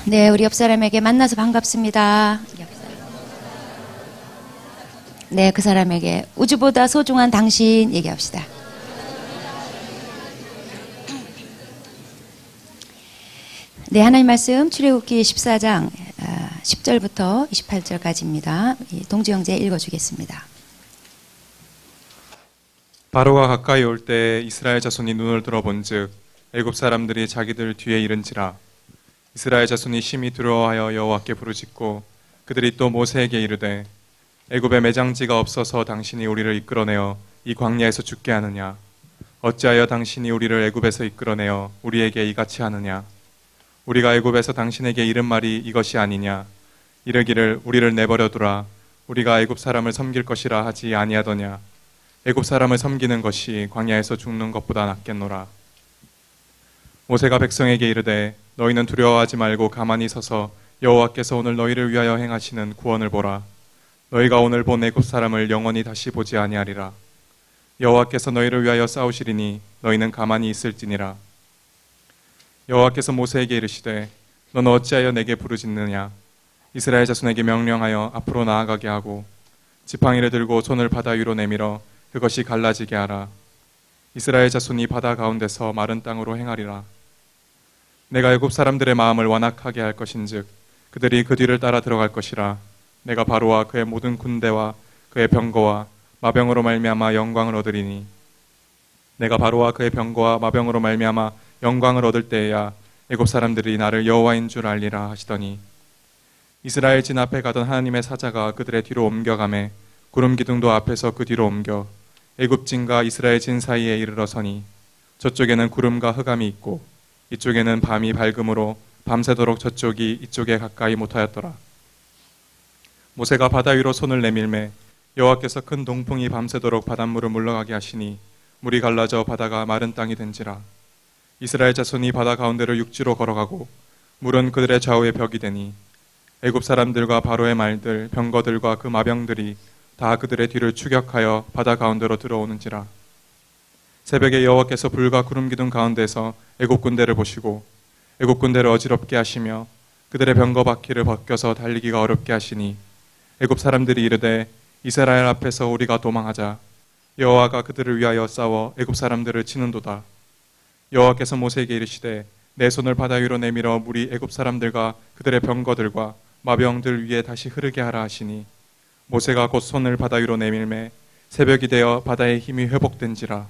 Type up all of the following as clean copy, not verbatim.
네, 우리 옆 사람에게 만나서 반갑습니다. 네, 그 사람에게 우주보다 소중한 당신 얘기합시다. 네, 하나님 말씀 출애굽기 14장 10절부터 28절까지입니다. 동주 형제 읽어주겠습니다. 바로가 가까이 올 때 이스라엘 자손이 눈을 들어본즉 애굽 사람들이 자기들 뒤에 이른지라. 이스라엘 자손이 심히 두려워하여 여호와께 부르짖고 그들이 또 모세에게 이르되 애굽에 매장지가 없어서 당신이 우리를 이끌어내어 이 광야에서 죽게 하느냐. 어찌하여 당신이 우리를 애굽에서 이끌어내어 우리에게 이같이 하느냐. 우리가 애굽에서 당신에게 이른 말이 이것이 아니냐. 이르기를 우리를 내버려 두라. 우리가 애굽 사람을 섬길 것이라 하지 아니하더냐. 애굽 사람을 섬기는 것이 광야에서 죽는 것보다 낫겠노라. 모세가 백성에게 이르되 너희는 두려워하지 말고 가만히 서서 여호와께서 오늘 너희를 위하여 행하시는 구원을 보라. 너희가 오늘 본 애굽 사람을 영원히 다시 보지 아니하리라. 여호와께서 너희를 위하여 싸우시리니 너희는 가만히 있을지니라. 여호와께서 모세에게 이르시되 너는 어찌하여 내게 부르짖느냐. 이스라엘 자손에게 명령하여 앞으로 나아가게 하고 지팡이를 들고 손을 바다 위로 내밀어 그것이 갈라지게 하라. 이스라엘 자손이 바다 가운데서 마른 땅으로 행하리라. 내가 애굽 사람들의 마음을 완악하게 할 것인즉 그들이 그 뒤를 따라 들어갈 것이라. 내가 바로와 그의 모든 군대와 그의 병거와 마병으로 말미암아 영광을 얻으리니 내가 바로와 그의 병거와 마병으로 말미암아 영광을 얻을 때에야 애굽 사람들이 나를 여호와인 줄 알리라 하시더니 이스라엘 진 앞에 가던 하나님의 사자가 그들의 뒤로 옮겨가매 구름 기둥도 앞에서 그 뒤로 옮겨 애굽 진과 이스라엘 진 사이에 이르러서니 저쪽에는 구름과 흑암이 있고 이쪽에는 밤이 밝음으로 밤새도록 저쪽이 이쪽에 가까이 못하였더라. 모세가 바다 위로 손을 내밀매 여호와께서 큰 동풍이 밤새도록 바닷물을 물러가게 하시니 물이 갈라져 바다가 마른 땅이 된지라. 이스라엘 자손이 바다 가운데를 육지로 걸어가고 물은 그들의 좌우에 벽이 되니 애굽 사람들과 바로의 말들 병거들과 그 마병들이 다 그들의 뒤를 추격하여 바다 가운데로 들어오는지라. 새벽에 여호와께서 불과 구름 기둥 가운데서 애굽 군대를 보시고 애굽 군대를 어지럽게 하시며 그들의 병거 바퀴를 벗겨서 달리기가 어렵게 하시니 애굽 사람들이 이르되 이스라엘 앞에서 우리가 도망하자. 여호와가 그들을 위하여 싸워 애굽 사람들을 치는도다. 여호와께서 모세에게 이르시되 내 손을 바다 위로 내밀어 물이 애굽 사람들과 그들의 병거들과 마병들 위에 다시 흐르게 하라 하시니 모세가 곧 손을 바다 위로 내밀매 새벽이 되어 바다의 힘이 회복된지라.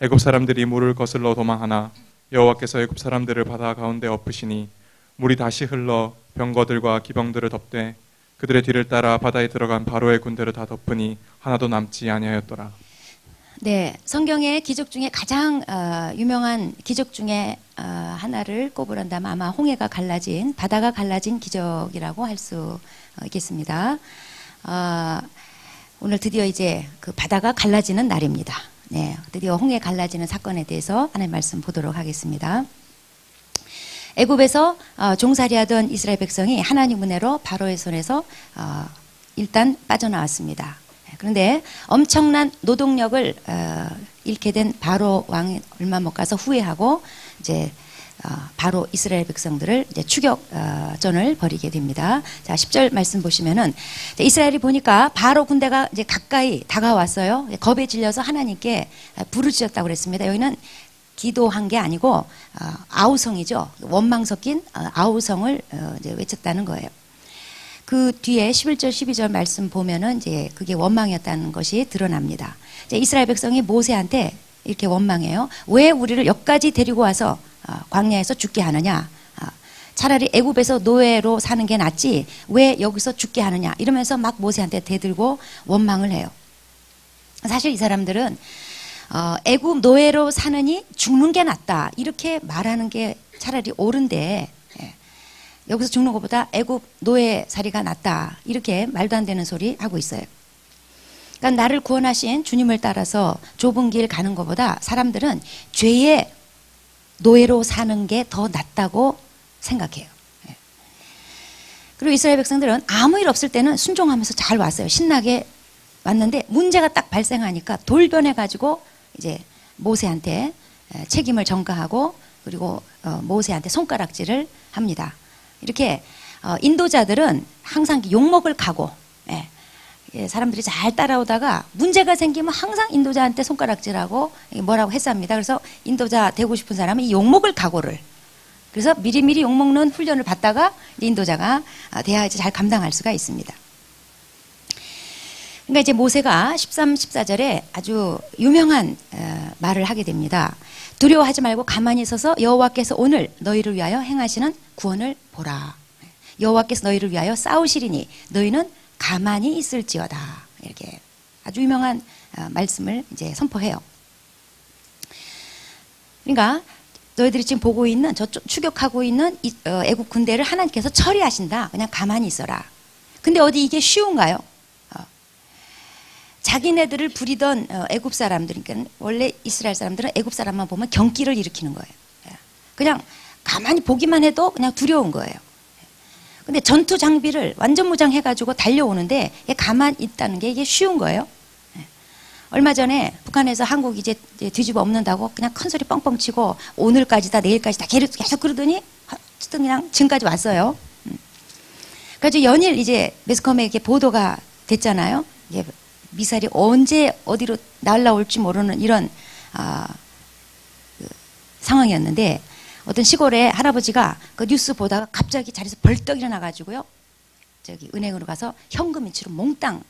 애굽 사람들이 물을 거슬러 도망하나 여호와께서 애굽 사람들을 바다 가운데 엎으시니 물이 다시 흘러 병거들과 기병들을 덮되 그들의 뒤를 따라 바다에 들어간 바로의 군대를 다 덮으니 하나도 남지 아니하였더라. 네, 성경의 기적 중에 가장 유명한 기적 중에 하나를 꼽으란다면 아마 홍해가 갈라진, 바다가 갈라진 기적이라고 할 수 있겠습니다. 오늘 드디어 이제 그 바다가 갈라지는 날입니다. 네, 드디어 홍해 갈라지는 사건에 대해서 하나님 말씀 보도록 하겠습니다. 애굽에서 종살이하던 이스라엘 백성이 하나님 은혜로 바로의 손에서 일단 빠져나왔습니다. 그런데 엄청난 노동력을 잃게 된 바로 왕이 얼마 못 가서 후회하고 이제 바로 이스라엘 백성들을 이제 추격전을 벌이게 됩니다. 자, 10절 말씀 보시면은 이스라엘이 보니까 바로 군대가 이제 가까이 다가왔어요. 겁에 질려서 하나님께 부르짖었다고 그랬습니다. 여기는 기도한 게 아니고 아우성이죠. 원망 섞인 아우성을 이제 외쳤다는 거예요. 그 뒤에 11절, 12절 말씀 보면은 이제 그게 원망이었다는 것이 드러납니다. 이제 이스라엘 백성이 모세한테 이렇게 원망해요. 왜 우리를 여기까지 데리고 와서 광야에서 죽게 하느냐? 차라리 애굽에서 노예로 사는 게 낫지 왜 여기서 죽게 하느냐? 이러면서 막 모세한테 대들고 원망을 해요. 사실 이 사람들은 애굽 노예로 사느니 죽는 게 낫다 이렇게 말하는 게 차라리 옳은데 여기서 죽는 것보다 애굽 노예살이가 낫다 이렇게 말도 안 되는 소리 하고 있어요. 그러니까 나를 구원하신 주님을 따라서 좁은 길 가는 것보다 사람들은 죄의 노예로 사는 게 더 낫다고 생각해요. 그리고 이스라엘 백성들은 아무 일 없을 때는 순종하면서 잘 왔어요. 신나게 왔는데 문제가 딱 발생하니까 돌변해가지고 이제 모세한테 책임을 전가하고 그리고 모세한테 손가락질을 합니다. 이렇게 인도자들은 항상 욕먹을 각오. 예. 예, 사람들이 잘 따라오다가 문제가 생기면 항상 인도자한테 손가락질하고 뭐라고 했습니다. 그래서 인도자 되고 싶은 사람은 이 욕먹을 각오를, 그래서 미리미리 욕먹는 훈련을 받다가 인도자가 돼야지 잘 감당할 수가 있습니다. 그러니까 이제 모세가 13, 14절에 아주 유명한 말을 하게 됩니다. 두려워하지 말고 가만히 서서 여호와께서 오늘 너희를 위하여 행하시는 구원을 보라. 여호와께서 너희를 위하여 싸우시리니 너희는 가만히 있을지어다. 이렇게 아주 유명한 말씀을 이제 선포해요. 그러니까 너희들이 지금 보고 있는 저쪽 추격하고 있는 애국 군대를 하나님께서 처리하신다. 그냥 가만히 있어라. 근데 어디 이게 쉬운가요? 자기네들을 부리던 애굽 사람들, 그러니까 원래 이스라엘 사람들은 애굽 사람만 보면 경기를 일으키는 거예요. 그냥 가만히 보기만 해도 그냥 두려운 거예요. 근데 전투 장비를 완전 무장해가지고 달려오는데 가만히 있다는 게 이게 쉬운 거예요. 얼마 전에 북한에서 한국 이제 뒤집어 엎는다고 그냥 큰 소리 뻥뻥 치고 오늘까지다 내일까지다 계속 그러더니 어쨌든 그냥 지금까지 왔어요. 그래서 연일 이제 매스컴에 이렇게 보도가 됐잖아요. 이게 미사일이 언제 어디로 날라올지 모르는 이런 그 상황이었는데, 어떤 시골에 할아버지가 그 뉴스 보다가 갑자기 자리에서 벌떡 일어나가지고요, 저기 은행으로 가서 현금 이체로 몽땅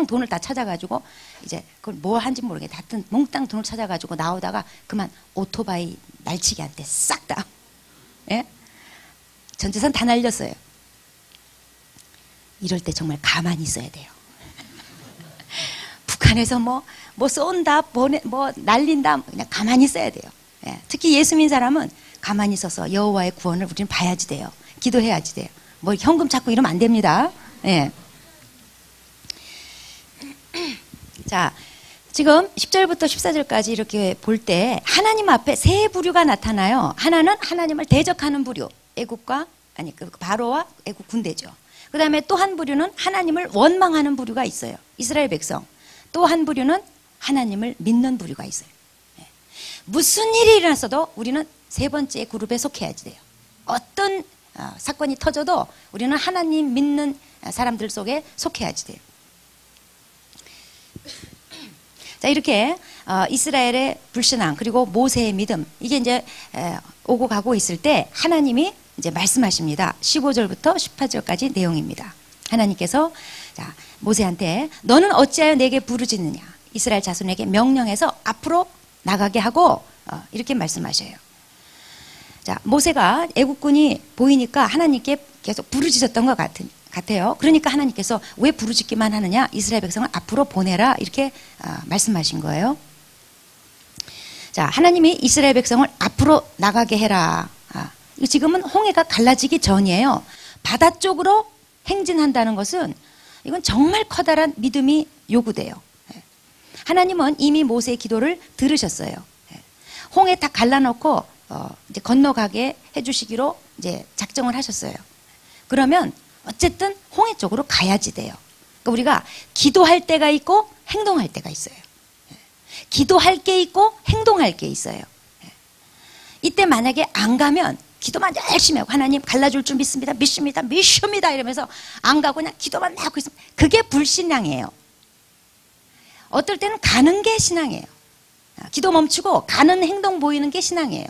돈을 다 찾아가지고, 이제 그걸 뭐 한지 모르겠는데 하여튼 몽땅 돈을 찾아가지고 나오다가 그만 오토바이 날치기한테 싹 다, 예? 전 재산 다 날렸어요. 이럴 때 정말 가만히 있어야 돼요. 북한에서 뭐 쏜다, 뭐 날린다, 그냥 가만히 있어야 돼요. 예. 특히 예수 믿는 사람은 가만히 있어서 여호와의 구원을 우리는 봐야지 돼요. 기도해야지 돼요. 뭐 현금 찾고 이러면 안 됩니다. 예. 자, 지금 10절부터 14절까지 이렇게 볼 때 하나님 앞에 세 부류가 나타나요. 하나는 하나님을 대적하는 부류, 애국과 그 바로와 애국 군대죠. 그 다음에 또 한 부류는 하나님을 원망하는 부류가 있어요. 이스라엘 백성. 또 한 부류는 하나님을 믿는 부류가 있어요. 무슨 일이 일어났어도 우리는 세 번째 그룹에 속해야지 돼요. 어떤 사건이 터져도 우리는 하나님 믿는 사람들 속에 속해야지 돼요. 자, 이렇게 이스라엘의 불신앙 그리고 모세의 믿음, 이게 이제 오고 가고 있을 때 하나님이 이제 말씀하십니다. 15절부터 18절까지 내용입니다. 하나님께서 자, 모세한테 너는 어찌하여 내게 부르짖느냐, 이스라엘 자손에게 명령해서 앞으로 나가게 하고 이렇게 말씀하셔요. 자, 모세가 애국군이 보이니까 하나님께 계속 부르짖었던 것 같아요. 그러니까 하나님께서 왜 부르짖기만 하느냐, 이스라엘 백성을 앞으로 보내라, 이렇게 말씀하신 거예요. 자, 하나님이 이스라엘 백성을 앞으로 나가게 해라. 지금은 홍해가 갈라지기 전이에요. 바다 쪽으로 행진한다는 것은 이건 정말 커다란 믿음이 요구돼요. 하나님은 이미 모세의 기도를 들으셨어요. 홍해 다 갈라놓고 이제 건너가게 해주시기로 이제 작정을 하셨어요. 그러면 어쨌든 홍해 쪽으로 가야지 돼요. 그러니까 우리가 기도할 때가 있고 행동할 때가 있어요. 기도할 게 있고 행동할 게 있어요. 이때 만약에 안 가면 기도만 열심히 하고 하나님 갈라줄 줄 믿습니다. 이러면서 안 가고 그냥 기도만 하고 있으면 그게 불신앙이에요. 어떨 때는 가는 게 신앙이에요. 기도 멈추고 가는 행동 보이는 게 신앙이에요.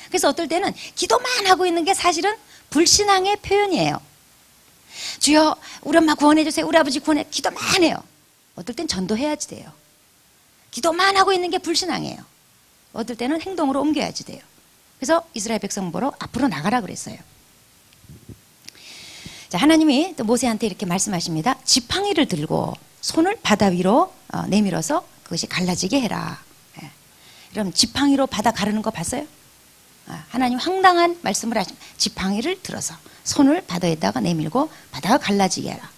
그래서 어떨 때는 기도만 하고 있는 게 사실은 불신앙의 표현이에요. 주여 우리 엄마 구원해 주세요. 우리 아버지 구원해. 기도만 해요. 어떨 땐 전도해야지 돼요. 기도만 하고 있는 게 불신앙이에요. 어떨 때는 행동으로 옮겨야지 돼요. 그래서 이스라엘 백성 보러 앞으로 나가라 그랬어요. 자, 하나님이 또 모세한테 이렇게 말씀하십니다. 지팡이를 들고 손을 바다 위로 내밀어서 그것이 갈라지게 해라. 그럼 지팡이로 바다 가르는 거 봤어요? 하나님 황당한 말씀을 하십니다. 지팡이를 들어서 손을 바다에다가 내밀고 바다가 갈라지게 해라.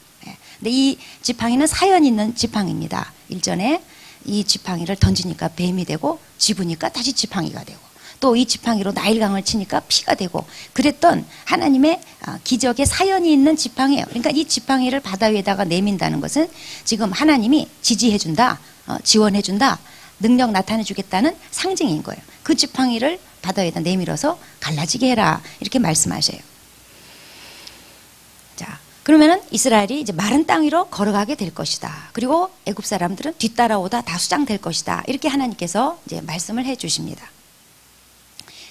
근데 이 지팡이는 사연 있는 지팡이입니다. 일전에 이 지팡이를 던지니까 뱀이 되고 집으니까 다시 지팡이가 되고 또 이 지팡이로 나일강을 치니까 피가 되고 그랬던 하나님의 기적의 사연이 있는 지팡이에요. 그러니까 이 지팡이를 바다 위에다가 내민다는 것은 지금 하나님이 지지해준다, 지원해준다, 능력 나타내 주겠다는 상징인 거예요. 그 지팡이를 바다 위에다 내밀어서 갈라지게 해라 이렇게 말씀하셔요. 자, 그러면은 이스라엘이 이제 마른 땅 위로 걸어가게 될 것이다. 그리고 애굽 사람들은 뒤따라오다 다 수장될 것이다. 이렇게 하나님께서 이제 말씀을 해 주십니다.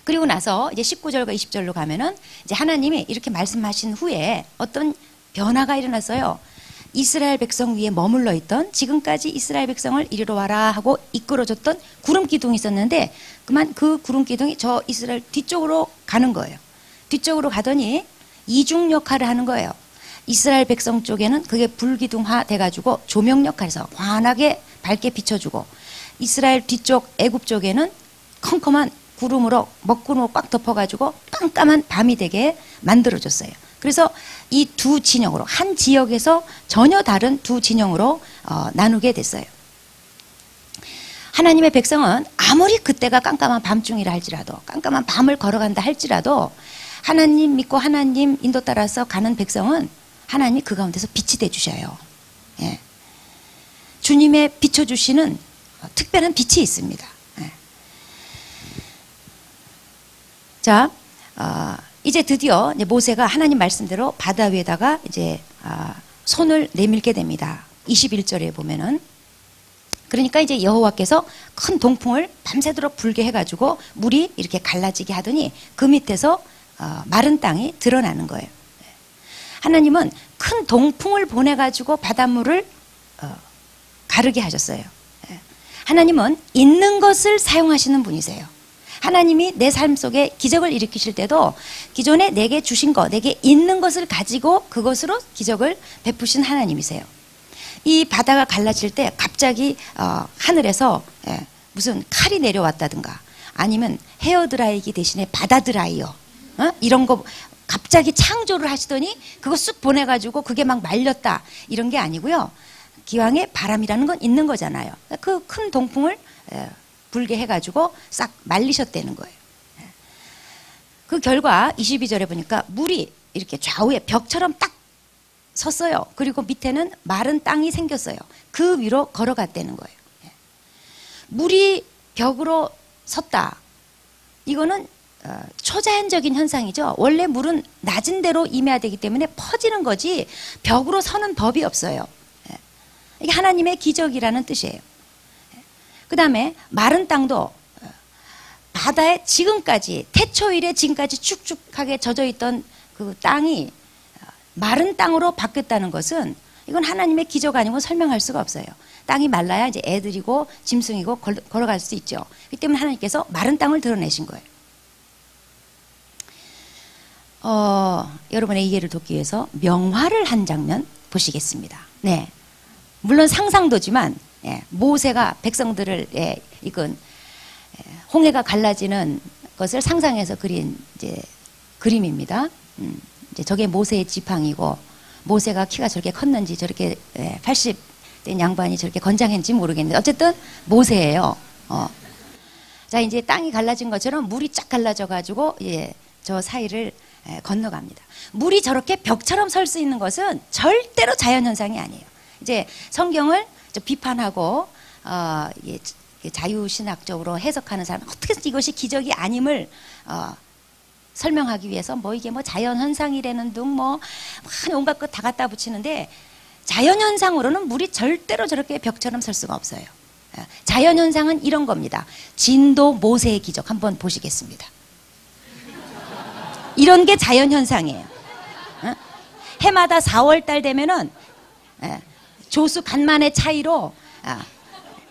그리고 나서 이제 19절과 20절로 가면은 이제 하나님이 이렇게 말씀하신 후에 어떤 변화가 일어났어요. 이스라엘 백성 위에 머물러 있던, 지금까지 이스라엘 백성을 이리로 와라 하고 이끌어줬던 구름 기둥이 있었는데 그만 그 구름 기둥이 저 이스라엘 뒤쪽으로 가는 거예요. 뒤쪽으로 가더니 이중 역할을 하는 거예요. 이스라엘 백성 쪽에는 그게 불기둥화 돼가지고 조명 역할에서 환하게 밝게 비춰주고, 이스라엘 뒤쪽 애굽 쪽에는 컴컴한 구름으로 먹구름으로 꽉 덮어가지고 깜깜한 밤이 되게 만들어줬어요. 그래서 이 두 진영으로, 한 지역에서 전혀 다른 두 진영으로 나누게 됐어요. 하나님의 백성은 아무리 그때가 깜깜한 밤중이라 할지라도, 깜깜한 밤을 걸어간다 할지라도 하나님 믿고 하나님 인도 따라서 가는 백성은 하나님이 그 가운데서 빛이 돼주셔요. 예. 주님의 비춰주시는 특별한 빛이 있습니다. 예. 자, 이제 드디어 이제 모세가 하나님 말씀대로 바다 위에다가 이제 손을 내밀게 됩니다. 21절에 보면은, 그러니까 이제 여호와께서 큰 동풍을 밤새도록 불게 해가지고 물이 이렇게 갈라지게 하더니 그 밑에서 마른 땅이 드러나는 거예요. 하나님은 큰 동풍을 보내가지고 바닷물을 가르게 하셨어요. 하나님은 있는 것을 사용하시는 분이세요. 하나님이 내 삶 속에 기적을 일으키실 때도 기존에 내게 주신 것, 내게 있는 것을 가지고 그것으로 기적을 베푸신 하나님이세요. 이 바다가 갈라질 때 갑자기 하늘에서 무슨 칼이 내려왔다든가, 아니면 헤어드라이기 대신에 바다 드라이어 이런 거 갑자기 창조를 하시더니 그거 쑥 보내가지고 그게 막 말렸다, 이런 게 아니고요. 기왕에 바람이라는 건 있는 거잖아요. 그 큰 동풍을 불게 해가지고 싹 말리셨다는 거예요. 그 결과 22절에 보니까 물이 이렇게 좌우에 벽처럼 딱 섰어요. 그리고 밑에는 마른 땅이 생겼어요. 그 위로 걸어갔다는 거예요. 물이 벽으로 섰다. 이거는 초자연적인 현상이죠. 원래 물은 낮은 데로 임해야 되기 때문에 퍼지는 거지 벽으로 서는 법이 없어요. 이게 하나님의 기적이라는 뜻이에요. 그 다음에 마른 땅도 바다에 지금까지, 태초 이래 지금까지 축축하게 젖어있던 그 땅이 마른 땅으로 바뀌었다는 것은 이건 하나님의 기적 아니고 설명할 수가 없어요. 땅이 말라야 이제 애들이고 짐승이고 걸어갈 수 있죠. 그렇기 때문에 하나님께서 마른 땅을 드러내신 거예요. 여러분의 이해를 돕기 위해서 명화를 한 장면 보시겠습니다. 네, 물론 상상도지만 모세가 백성들을 이건 홍해가 갈라지는 것을 상상해서 그린 이제 그림입니다. 이제 저게 모세의 지팡이고, 모세가 키가 저렇게 컸는지 저렇게 80된 양반이 저렇게 건장했는지 모르겠는데 어쨌든 모세예요. 자, 이제 땅이 갈라진 것처럼 물이 쫙 갈라져 가지고 저 사이를 건너갑니다. 물이 저렇게 벽처럼 설 수 있는 것은 절대로 자연 현상이 아니에요. 이제 성경을 비판하고 자유신학적으로 해석하는 사람, 어떻게 이것이 기적이 아님을 설명하기 위해서 이게 자연 현상이라는 둥 온갖 것 다 갖다 붙이는데, 자연 현상으로는 물이 절대로 저렇게 벽처럼 설 수가 없어요. 자연 현상은 이런 겁니다. 진도 모세의 기적 한번 보시겠습니다. 이런 게 자연 현상이에요. 해마다 4월달 되면은 조수 간만의 차이로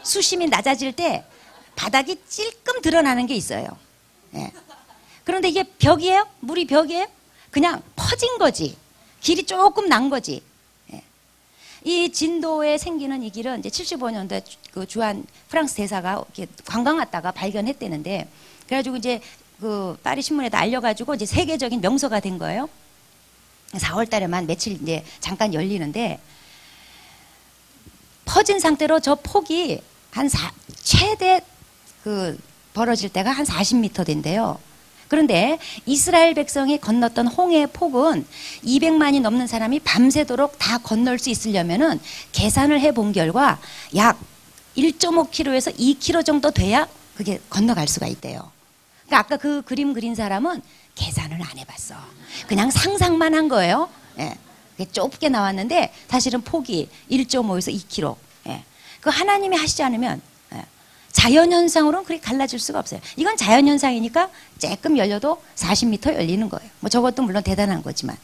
수심이 낮아질 때 바닥이 찔끔 드러나는 게 있어요. 그런데 이게 벽이에요? 물이 벽이에요? 그냥 퍼진 거지. 길이 조금 난 거지. 이 진도에 생기는 이 길은 이제 75년대 그 주한 프랑스 대사가 이렇게 관광 왔다가 발견했대는데, 그래가지고 이제 그 파리 신문에다 알려가지고 이제 세계적인 명소가 된 거예요. 4월 달에만 며칠 이제 잠깐 열리는데, 퍼진 상태로 저 폭이 최대 벌어질 때가 한 40m 된대요. 그런데 이스라엘 백성이 건넜던 홍해의 폭은 200만이 넘는 사람이 밤새도록 다 건널 수 있으려면은 계산을 해본 결과 약 1.5km에서 2km 정도 돼야 그게 건너갈 수가 있대요. 그러니까 아까 그 그림 그린 사람은 계산을 안 해봤어. 그냥 상상만 한 거예요. 예. 좁게 나왔는데 사실은 폭이 1.5에서 2km. 예. 그 하나님이 하시지 않으면 자연현상으로는 그렇게 갈라질 수가 없어요. 이건 자연현상이니까 조금 열려도 40m 열리는 거예요. 뭐 저것도 물론 대단한 거지만.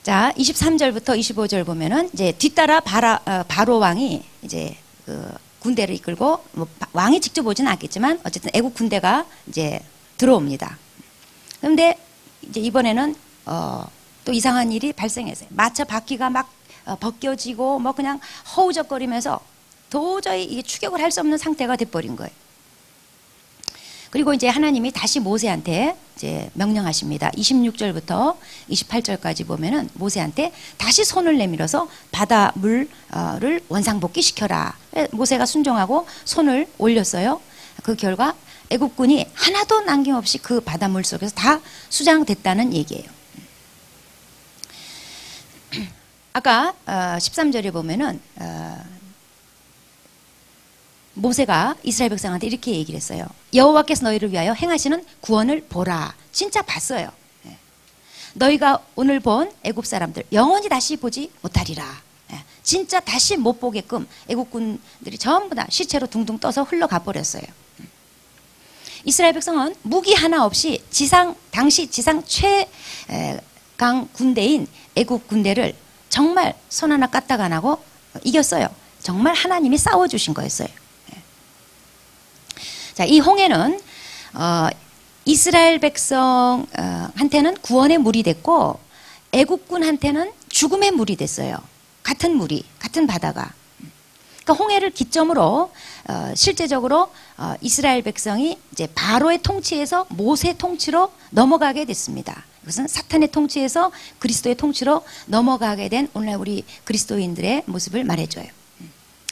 자, 23절부터 25절 보면은 이제 뒤따라 바로 왕이 이제 그 군대를 이끌고 뭐 왕이 직접 오지는 않겠지만 어쨌든 애국 군대가 이제 들어옵니다. 그런데 이제 이번에는 또 이상한 일이 발생했어요. 마차 바퀴가 막 벗겨지고 뭐 그냥 허우적거리면서 도저히 이게 추격을 할 수 없는 상태가 돼버린 거예요. 그리고 이제 하나님이 다시 모세한테 이제 명령하십니다. 26절부터 28절까지 보면은 모세한테 다시 손을 내밀어서 바다 물을 원상복귀시켜라. 모세가 순종하고 손을 올렸어요. 그 결과 애국군이 하나도 남김없이 그 바닷물 속에서 다 수장됐다는 얘기예요. 아까 13절에 보면은 모세가 이스라엘 백성한테 이렇게 얘기를 했어요. 여호와께서 너희를 위하여 행하시는 구원을 보라. 진짜 봤어요. 너희가 오늘 본 애굽 사람들 영원히 다시 보지 못하리라. 진짜 다시 못 보게끔 애국군들이 전부 다 시체로 둥둥 떠서 흘러가 버렸어요. 이스라엘 백성은 무기 하나 없이 당시 지상 최강 군대인 애국 군대를 정말 손 하나 까딱 안 하고 이겼어요. 정말 하나님이 싸워주신 거였어요. 자, 이 홍해는 이스라엘 백성한테는 구원의 물이 됐고 애국군한테는 죽음의 물이 됐어요. 같은 물이, 같은 바다가. 그러니까 홍해를 기점으로 실제적으로 이스라엘 백성이 이제 바로의 통치에서 모세 통치로 넘어가게 됐습니다. 이것은 사탄의 통치에서 그리스도의 통치로 넘어가게 된 오늘날 우리 그리스도인들의 모습을 말해줘요.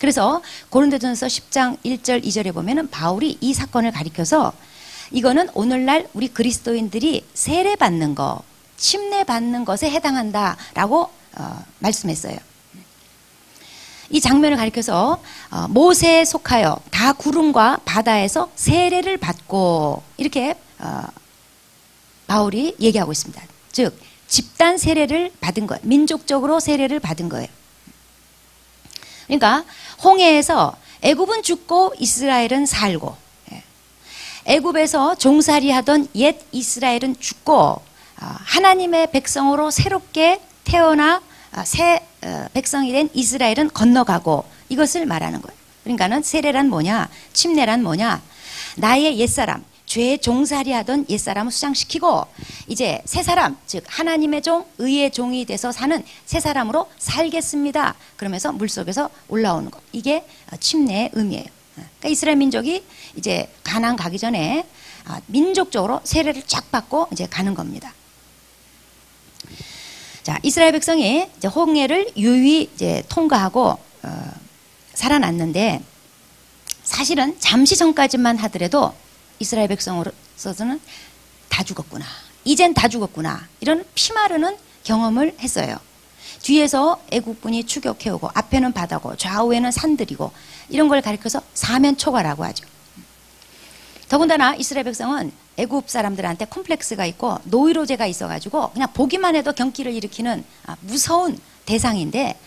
그래서 고린도전서 10장 1절 2절에 보면은 바울이 이 사건을 가리켜서 이거는 오늘날 우리 그리스도인들이 세례받는 거, 침례받는 것에 해당한다라고 말씀했어요. 이 장면을 가리켜서 모세에 속하여 다 구름과 바다에서 세례를 받고 이렇게 바울이 얘기하고 있습니다. 즉 집단 세례를 받은 거예요. 민족적으로 세례를 받은 거예요. 그러니까 홍해에서 애굽은 죽고 이스라엘은 살고, 애굽에서 종살이하던 옛 이스라엘은 죽고 하나님의 백성으로 새롭게 태어나 새 백성이 된 이스라엘은 건너가고, 이것을 말하는 거예요. 그러니까는 세례란 뭐냐, 침례란 뭐냐, 나의 옛사람, 죄의 종살이하던 옛사람을 수장시키고 이제 새 사람, 즉 하나님의 종, 의의 종이 돼서 사는 새 사람으로 살겠습니다. 그러면서 물속에서 올라오는 것, 이게 침례의 의미예요. 그러니까 이스라엘 민족이 이제 가나안 가기 전에 민족적으로 세례를 쫙 받고 이제 가는 겁니다. 자, 이스라엘 백성이 이제 홍해를 유유히 이제 통과하고 살아났는데, 사실은 잠시 전까지만 하더라도 이스라엘 백성으로서는 다 죽었구나, 이젠 다 죽었구나, 이런 피마르는 경험을 했어요. 뒤에서 애국군이 추격해오고 앞에는 바다고 좌우에는 산들이고 이런 걸 가리켜서 사면초가라고 하죠. 더군다나 이스라엘 백성은 애국 사람들한테 콤플렉스가 있고 노이로제가 있어가지고 그냥 보기만 해도 경기를 일으키는 무서운 대상인데,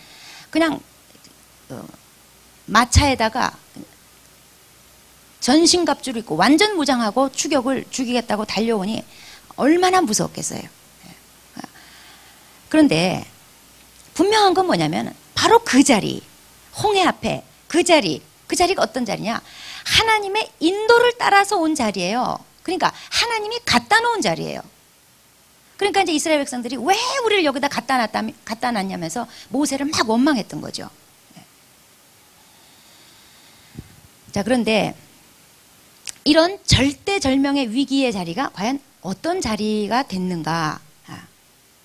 그냥 마차에다가 전신갑주를 입고 완전 무장하고 추격을 죽이겠다고 달려오니 얼마나 무서웠겠어요. 그런데 분명한 건 뭐냐면 바로 그 자리, 홍해 앞에 그 자리가 어떤 자리냐, 하나님의 인도를 따라서 온 자리예요. 그러니까 하나님이 갖다 놓은 자리예요. 그러니까 이제 이스라엘 백성들이 왜 우리를 여기다 갖다 놨냐면서 모세를 막 원망했던 거죠. 자, 그런데 이런 절대절명의 위기의 자리가 과연 어떤 자리가 됐는가?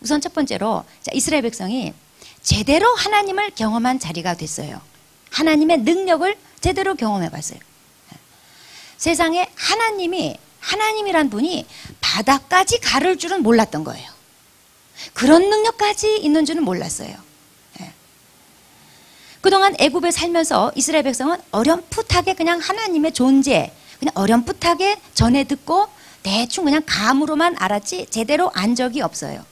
우선 첫 번째로 이스라엘 백성이 제대로 하나님을 경험한 자리가 됐어요. 하나님의 능력을 제대로 경험해 봤어요. 세상에 하나님이란 분이 바다까지 가를 줄은 몰랐던 거예요. 그런 능력까지 있는 줄은 몰랐어요. 그동안 애굽에 살면서 이스라엘 백성은 어렴풋하게 그냥 하나님의 존재, 그냥 어렴풋하게 전해 듣고 대충 그냥 감으로만 알았지 제대로 안 적이 없어요.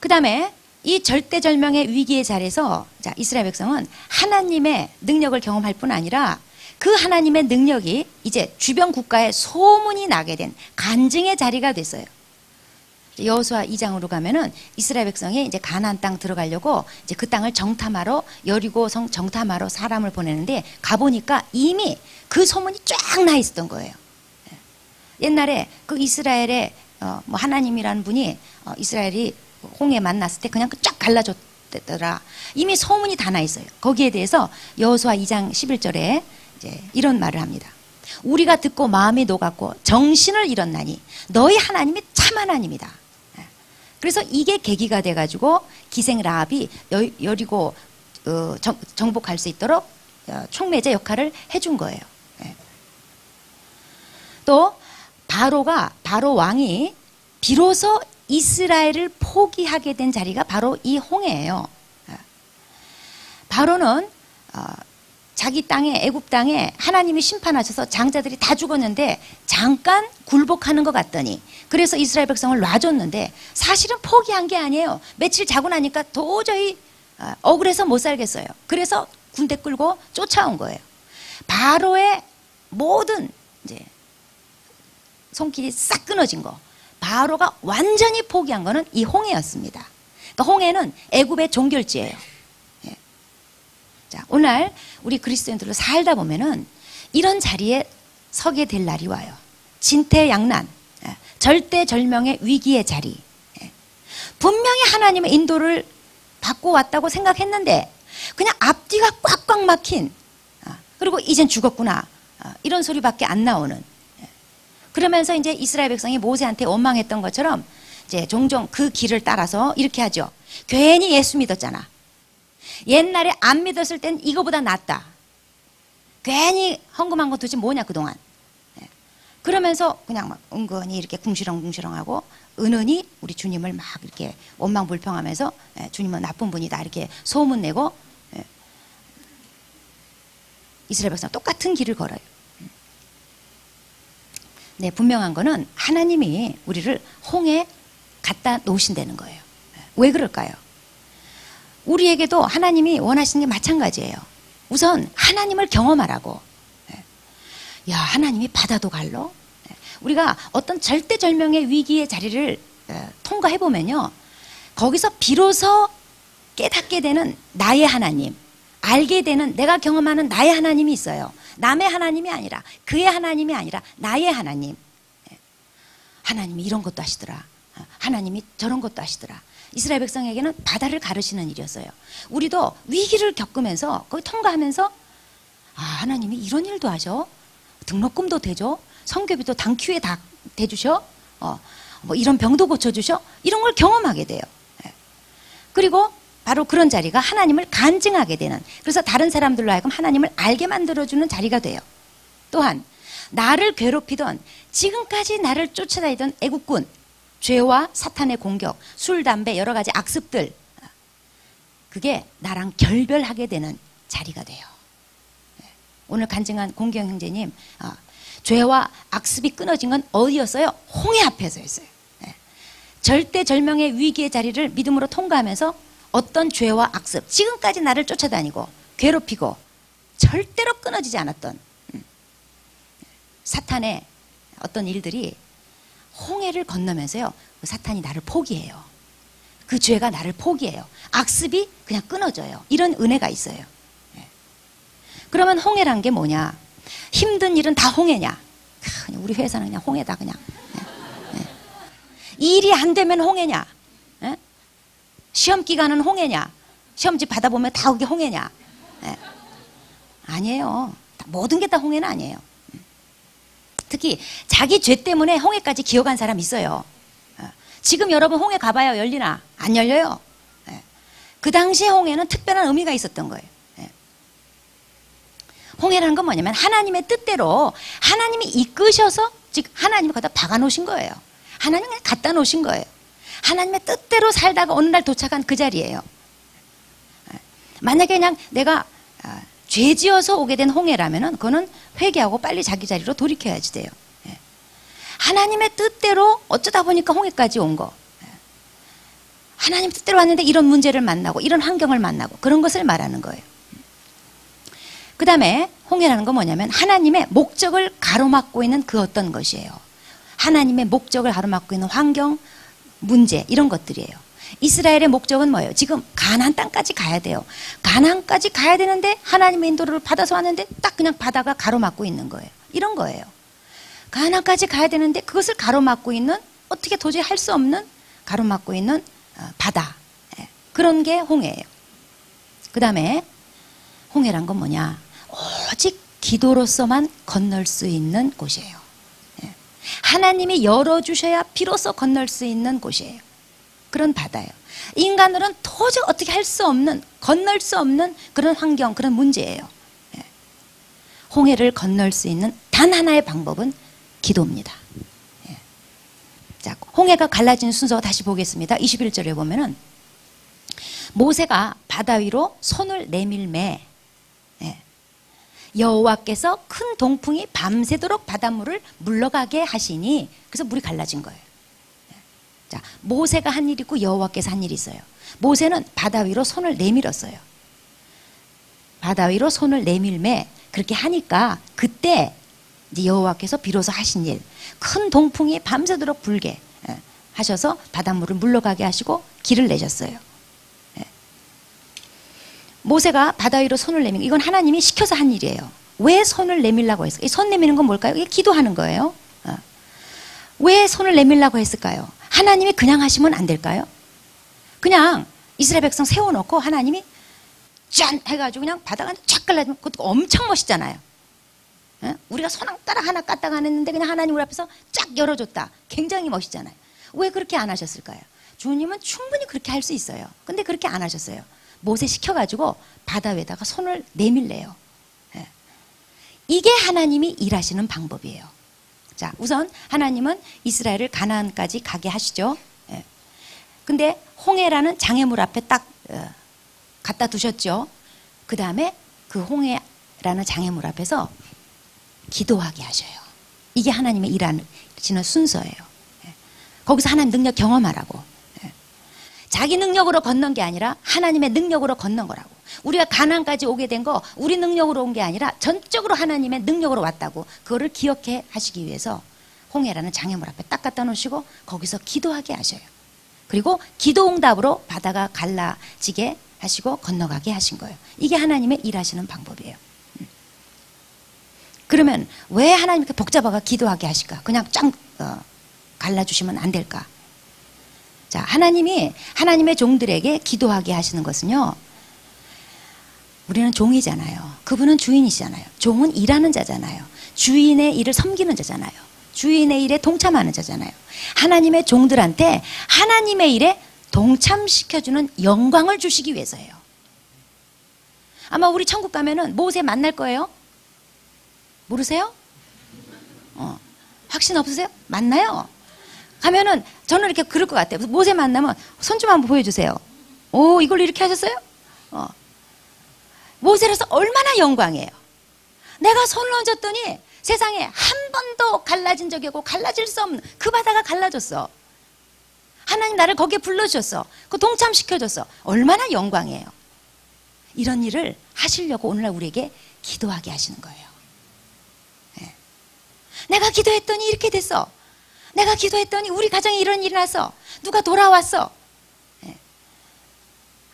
그 다음에 이 절대절명의 위기의 자리에서 자, 이스라엘 백성은 하나님의 능력을 경험할 뿐 아니라 그 하나님의 능력이 이제 주변 국가에 소문이 나게 된 간증의 자리가 됐어요. 여호수아 2장으로 가면은 이스라엘 백성이 이제 가나안 땅 들어가려고 이제 그 땅을 정탐하러 여리고 성 정탐하러 사람을 보내는데 가보니까 이미 그 소문이 쫙 나 있었던 거예요. 옛날에 그 이스라엘의 뭐 하나님이라는 분이 이스라엘이 홍해 만났을 때 그냥 쫙 갈라줬더라. 이미 소문이 다 나 있어요. 거기에 대해서 여호수아 2장 11절에 이제 이런 말을 합니다. 우리가 듣고 마음이 녹았고 정신을 잃었나니 너희 하나님이 참 하나님이다. 그래서 이게 계기가 돼가지고 기생 라합이 여리고 정복할 수 있도록 촉매제 역할을 해준 거예요. 또 바로 왕이 비로소 이스라엘을 포기하게 된 자리가 바로 이 홍해예요. 바로는 자기 땅에 애굽 땅에 하나님이 심판하셔서 장자들이 다 죽었는데 잠깐 굴복하는 것 같더니 그래서 이스라엘 백성을 놔줬는데 사실은 포기한 게 아니에요. 며칠 자고 나니까 도저히 억울해서 못 살겠어요. 그래서 군대 끌고 쫓아온 거예요. 바로의 모든 이제 손길이 싹 끊어진 거. 바로가 완전히 포기한 거는 이 홍해였습니다. 그러니까 홍해는 애굽의 종결지예요. 예. 자, 오늘 우리 그리스도인들로 살다 보면은 이런 자리에 서게 될 날이 와요. 진퇴양난, 절대절명의 위기의 자리. 분명히 하나님의 인도를 받고 왔다고 생각했는데 그냥 앞뒤가 꽉꽉 막힌, 그리고 이젠 죽었구나, 이런 소리밖에 안 나오는. 그러면서 이제 이스라엘 백성이 모세한테 원망했던 것처럼 이제 종종 그 길을 따라서 이렇게 하죠. 괜히 예수 믿었잖아. 옛날에 안 믿었을 땐 이거보다 낫다. 괜히 헌금한 거 도대체 뭐냐 그동안. 그러면서 그냥 막 은근히 이렇게 궁시렁궁시렁하고 은은히 우리 주님을 막 이렇게 원망불평하면서 주님은 나쁜 분이다 이렇게 소문내고 이스라엘 백성 똑같은 길을 걸어요. 네, 분명한 거는 하나님이 우리를 홍해에 갖다 놓으신다는 거예요. 왜 그럴까요? 우리에게도 하나님이 원하시는 게 마찬가지예요. 우선 하나님을 경험하라고. 야, 하나님이 바다도 갈러? 우리가 어떤 절대절명의 위기의 자리를 통과해보면요, 거기서 비로소 깨닫게 되는 나의 하나님, 알게 되는 내가 경험하는 나의 하나님이 있어요. 남의 하나님이 아니라, 그의 하나님이 아니라 나의 하나님. 하나님이 이런 것도 하시더라. 하나님이 저런 것도 하시더라. 이스라엘 백성에게는 바다를 가르시는 일이었어요. 우리도 위기를 겪으면서 거기 통과하면서 아, 하나님이 이런 일도 하셔? 등록금도 대줘? 성교비도 당큐에 다 대주셔? 뭐 이런 병도 고쳐주셔? 이런 걸 경험하게 돼요. 그리고 바로 그런 자리가 하나님을 간증하게 되는, 그래서 다른 사람들로 하여금 하나님을 알게 만들어주는 자리가 돼요. 또한 나를 괴롭히던, 지금까지 나를 쫓아다니던 애국군, 죄와 사탄의 공격, 술, 담배, 여러 가지 악습들, 그게 나랑 결별하게 되는 자리가 돼요. 오늘 간증한 공경 형제님, 죄와 악습이 끊어진 건 어디였어요? 홍해 앞에서였어요. 절대절명의 위기의 자리를 믿음으로 통과하면서 어떤 죄와 악습, 지금까지 나를 쫓아다니고 괴롭히고 절대로 끊어지지 않았던 사탄의 어떤 일들이 홍해를 건너면서요, 그 사탄이 나를 포기해요. 그 죄가 나를 포기해요. 악습이 그냥 끊어져요. 이런 은혜가 있어요. 그러면 홍해란 게 뭐냐? 힘든 일은 다 홍해냐? 우리 회사는 그냥 홍해다 그냥. 일이 안 되면 홍해냐? 시험 기간은 홍해냐? 시험지 받아보면 다 그게 홍해냐? 아니에요. 모든 게 다 홍해는 아니에요. 특히 자기 죄 때문에 홍해까지 기어간 사람 있어요. 지금 여러분 홍해 가봐요. 열리나? 안 열려요. 그 당시에 홍해는 특별한 의미가 있었던 거예요. 홍해라는 건 뭐냐면 하나님의 뜻대로 하나님이 이끄셔서, 즉 하나님이 거기다 박아놓으신 거예요. 하나님이 그냥 갖다 놓으신 거예요. 하나님의 뜻대로 살다가 어느 날 도착한 그 자리예요. 만약에 그냥 내가 죄 지어서 오게 된 홍해라면은 그거는 회개하고 빨리 자기 자리로 돌이켜야지 돼요. 예. 하나님의 뜻대로 어쩌다 보니까 홍해까지 온 거. 예. 하나님 뜻대로 왔는데 이런 문제를 만나고 이런 환경을 만나고 그런 것을 말하는 거예요. 그 다음에 홍해라는 건 뭐냐면 하나님의 목적을 가로막고 있는 그 어떤 것이에요. 하나님의 목적을 가로막고 있는 환경, 문제 이런 것들이에요. 이스라엘의 목적은 뭐예요? 지금 가나안 땅까지 가야 돼요. 가나안까지 가야 되는데 하나님의 인도를 받아서 왔는데 딱 그냥 바다가 가로막고 있는 거예요. 이런 거예요. 가나안까지 가야 되는데 그것을 가로막고 있는 어떻게 도저히 할 수 없는 가로막고 있는 바다. 그런 게 홍해예요. 그 다음에 홍해란 건 뭐냐? 오직 기도로서만 건널 수 있는 곳이에요. 하나님이 열어주셔야 비로소 건널 수 있는 곳이에요. 그런 바다예요. 인간으로는 도저히 어떻게 할 수 없는, 건널 수 없는 그런 환경, 그런 문제예요. 홍해를 건널 수 있는 단 하나의 방법은 기도입니다. 자, 홍해가 갈라진 순서 다시 보겠습니다. 21절에 보면은 모세가 바다 위로 손을 내밀매 여호와께서 큰 동풍이 밤새도록 바닷물을 물러가게 하시니 그래서 물이 갈라진 거예요. 자, 모세가 한 일이 있고 여호와께서 한 일이 있어요. 모세는 바다 위로 손을 내밀었어요. 바다 위로 손을 내밀매 그렇게 하니까 그때 이제 여호와께서 비로소 하신 일, 큰 동풍이 밤새도록 불게 하셔서 바닷물을 물러가게 하시고 길을 내셨어요. 모세가 바다 위로 손을 내밀고 이건 하나님이 시켜서 한 일이에요. 왜 손을 내밀라고 했을까요? 손 내미는 건 뭘까요? 이게 기도하는 거예요. 왜 손을 내밀라고 했을까요? 하나님이 그냥 하시면 안 될까요? 그냥 이스라엘 백성 세워놓고 하나님이 짠 해가지고 그냥 바다가 쫙 갈라지면 그것도 엄청 멋있잖아요. 우리가 손 따라 하나 까딱 안 했는데 그냥 하나님 우리 앞에서 쫙 열어줬다. 굉장히 멋있잖아요. 왜 그렇게 안 하셨을까요? 주님은 충분히 그렇게 할 수 있어요. 근데 그렇게 안 하셨어요. 모세 시켜가지고 바다 위에다가 손을 내밀래요. 이게 하나님이 일하시는 방법이에요. 자, 우선 하나님은 이스라엘을 가나안까지 가게 하시죠. 근데 홍해라는 장애물 앞에 딱 갖다 두셨죠. 그 다음에 그 홍해라는 장애물 앞에서 기도하게 하셔요. 이게 하나님의 일하시는 순서예요. 거기서 하나님 능력 경험하라고. 자기 능력으로 건넌 게 아니라 하나님의 능력으로 건넌 거라고. 우리가 가나안까지 오게 된 거 우리 능력으로 온 게 아니라 전적으로 하나님의 능력으로 왔다고. 그거를 기억해 하시기 위해서 홍해라는 장애물 앞에 딱 갖다 놓으시고 거기서 기도하게 하셔요. 그리고 기도 응답으로 바다가 갈라지게 하시고 건너가게 하신 거예요. 이게 하나님의 일하시는 방법이에요. 그러면 왜 하나님 이렇게 복잡하게 기도하게 하실까? 그냥 짱 갈라주시면 안 될까? 자, 하나님이 하나님의 종들에게 기도하게 하시는 것은요, 우리는 종이잖아요. 그분은 주인이시잖아요. 종은 일하는 자잖아요. 주인의 일을 섬기는 자잖아요. 주인의 일에 동참하는 자잖아요. 하나님의 종들한테 하나님의 일에 동참시켜주는 영광을 주시기 위해서예요. 아마 우리 천국 가면은 모세 만날 거예요. 모르세요? 확신 없으세요? 만나요. 가면은 저는 이렇게 그럴 것 같아요. 모세 만나면 손 좀 한번 보여주세요. 오, 이걸 이렇게 하셨어요? 모세로서 얼마나 영광이에요. 내가 손을 얹었더니 세상에 한 번도 갈라진 적이 없고 갈라질 수 없는 그 바다가 갈라졌어. 하나님 나를 거기에 불러주셨어. 그 동참시켜줬어. 얼마나 영광이에요. 이런 일을 하시려고 오늘날 우리에게 기도하게 하시는 거예요. 네. 내가 기도했더니 이렇게 됐어. 내가 기도했더니 우리 가정에 이런 일이 났어. 누가 돌아왔어. 네.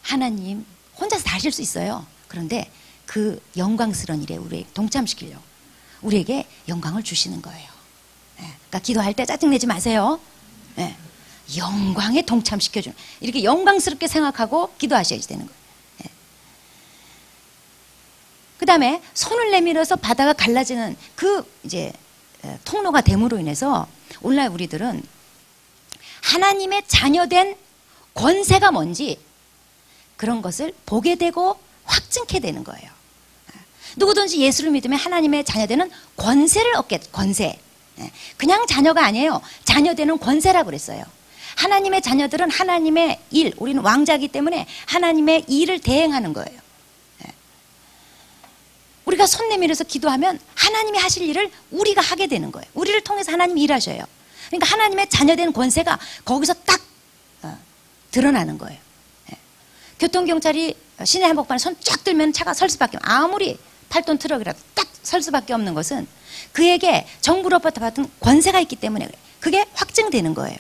하나님 혼자서 다 하실 수 있어요. 그런데 그 영광스러운 일에 우리 동참시키려고 우리에게 영광을 주시는 거예요. 네. 그러니까 기도할 때 짜증내지 마세요. 네. 영광에 동참시켜주는 이렇게 영광스럽게 생각하고 기도하셔야 되는 거예요. 네. 그 다음에 손을 내밀어서 바다가 갈라지는 그 이제 통로가 됨으로 인해서 오늘날 우리들은 하나님의 자녀된 권세가 뭔지 그런 것을 보게 되고 확증케 되는 거예요. 누구든지 예수를 믿으면 하나님의 자녀되는 권세를 얻게, 권세. 그냥 자녀가 아니에요. 자녀되는 권세라고 그랬어요. 하나님의 자녀들은 하나님의 일, 우리는 왕자이기 때문에 하나님의 일을 대행하는 거예요. 우리가 손 내밀어서 기도하면 하나님이 하실 일을 우리가 하게 되는 거예요. 우리를 통해서 하나님이 일하셔요. 그러니까 하나님의 자녀된 권세가 거기서 딱 드러나는 거예요. 교통경찰이 시내 한복판에 손 쫙 들면 차가 설 수밖에, 아무리 8톤 트럭이라도 딱 설 수밖에 없는 것은 그에게 정부로부터 받은 권세가 있기 때문에 그래요. 그게 확증되는 거예요.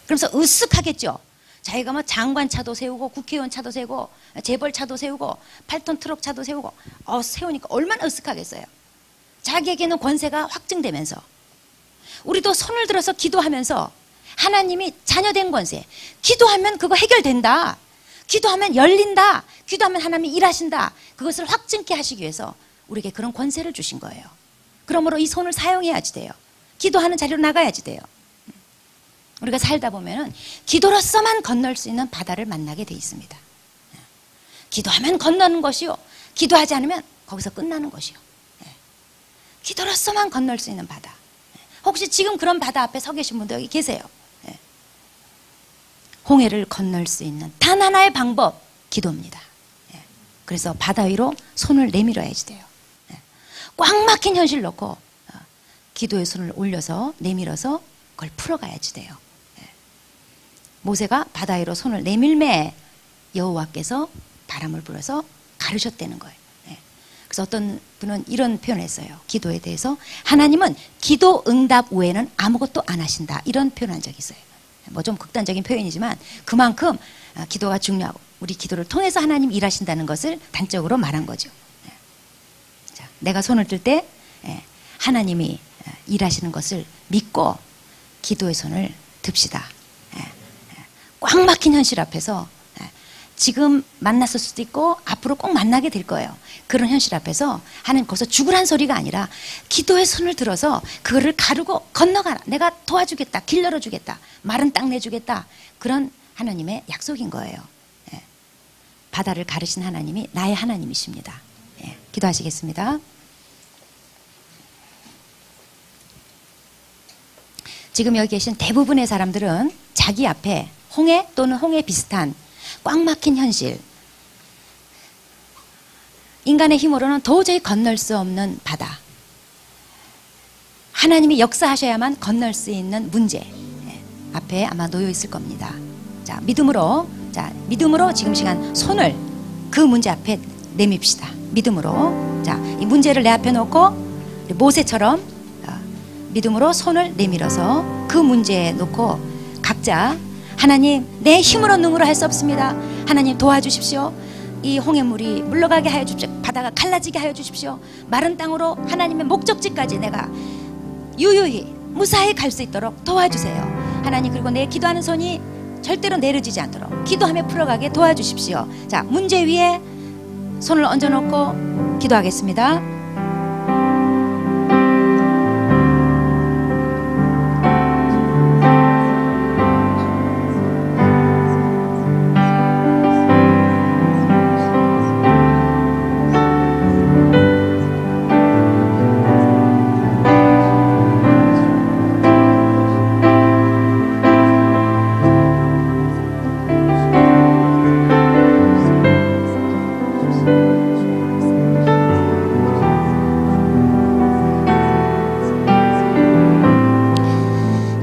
그러면서 으쓱하겠죠. 자기가 뭐 장관 차도 세우고 국회의원 차도 세우고 재벌 차도 세우고 8톤 트럭 차도 세우고 세우니까 얼마나 으쓱하겠어요. 자기에게는 권세가 확증되면서 우리도 손을 들어서 기도하면서 하나님이 자녀된 권세, 기도하면 그거 해결된다, 기도하면 열린다, 기도하면 하나님이 일하신다, 그것을 확증케 하시기 위해서 우리에게 그런 권세를 주신 거예요. 그러므로 이 손을 사용해야지 돼요. 기도하는 자리로 나가야지 돼요. 우리가 살다 보면은 기도로서만 건널 수 있는 바다를 만나게 돼 있습니다. 기도하면 건너는 것이요, 기도하지 않으면 거기서 끝나는 것이요. 기도로서만 건널 수 있는 바다. 혹시 지금 그런 바다 앞에 서 계신 분들 여기 계세요. 홍해를 건널 수 있는 단 하나의 방법, 기도입니다. 그래서 바다 위로 손을 내밀어야지 돼요. 꽉 막힌 현실 놓고 기도의 손을 올려서 내밀어서 그걸 풀어가야지 돼요. 모세가 바다 위로 손을 내밀매 여호와께서 바람을 불어서 가르셨다는 거예요. 그래서 어떤 분은 이런 표현을 했어요. 기도에 대해서 하나님은 기도 응답 외에는 아무것도 안 하신다, 이런 표현한 적이 있어요. 뭐 좀 극단적인 표현이지만 그만큼 기도가 중요하고 우리 기도를 통해서 하나님 일하신다는 것을 단적으로 말한 거죠. 자, 내가 손을 들 때 하나님이 일하시는 것을 믿고 기도의 손을 듭시다. 꽉 막힌 현실 앞에서 지금 만났을 수도 있고 앞으로 꼭 만나게 될 거예요. 그런 현실 앞에서 하나님 거기서 죽으란 소리가 아니라 기도의 손을 들어서 그거를 가르고 건너가라, 내가 도와주겠다, 길 열어주겠다, 마른 땅 내주겠다, 그런 하나님의 약속인 거예요. 바다를 가르신 하나님이 나의 하나님이십니다. 기도하시겠습니다. 지금 여기 계신 대부분의 사람들은 자기 앞에 홍해 또는 홍해 비슷한 꽉 막힌 현실, 인간의 힘으로는 도저히 건널 수 없는 바다, 하나님이 역사하셔야만 건널 수 있는 문제 앞에 아마 놓여 있을 겁니다. 자, 믿음으로 지금 시간 손을 그 문제 앞에 내밉시다. 믿음으로. 자, 이 문제를 내 앞에 놓고 모세처럼 믿음으로 손을 내밀어서 그 문제에 놓고 각자 하나님, 내 힘으로 능으로 할 수 없습니다. 하나님 도와주십시오. 이 홍해물이 물러가게 하여 주십시오. 바다가 갈라지게 하여 주십시오. 마른 땅으로 하나님의 목적지까지 내가 유유히 무사히 갈 수 있도록 도와주세요. 하나님, 그리고 내 기도하는 손이 절대로 내려지지 않도록 기도하며 풀어가게 도와주십시오. 자, 문제 위에 손을 얹어놓고 기도하겠습니다.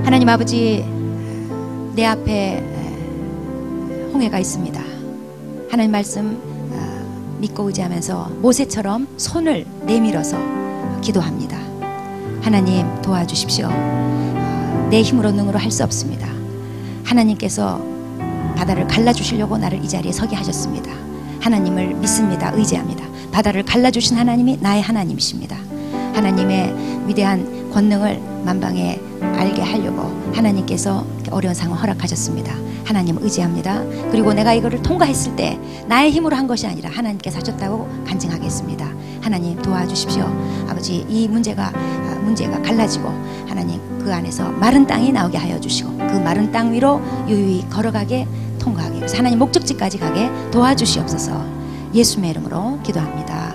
하나님 아버지, 내 앞에 홍해가 있습니다. 하나님 말씀 믿고 의지하면서 모세처럼 손을 내밀어서 기도합니다. 하나님 도와주십시오. 내 힘으로 능으로 할 수 없습니다. 하나님께서 바다를 갈라주시려고 나를 이 자리에 서게 하셨습니다. 하나님을 믿습니다. 의지합니다. 바다를 갈라주신 하나님이 나의 하나님이십니다. 하나님의 위대한 권능을 만방에 알게 하려고 하나님께서 어려운 상황 허락하셨습니다. 하나님 의지합니다. 그리고 내가 이거를 통과했을 때 나의 힘으로 한 것이 아니라 하나님께서 하셨다고 간증하겠습니다. 하나님 도와주십시오. 아버지, 이 문제가 갈라지고 하나님 그 안에서 마른 땅이 나오게 하여 주시고 그 마른 땅 위로 유유히 걸어가게, 통과하게, 하나님 목적지까지 가게 도와주시옵소서. 예수님의 이름으로 기도합니다.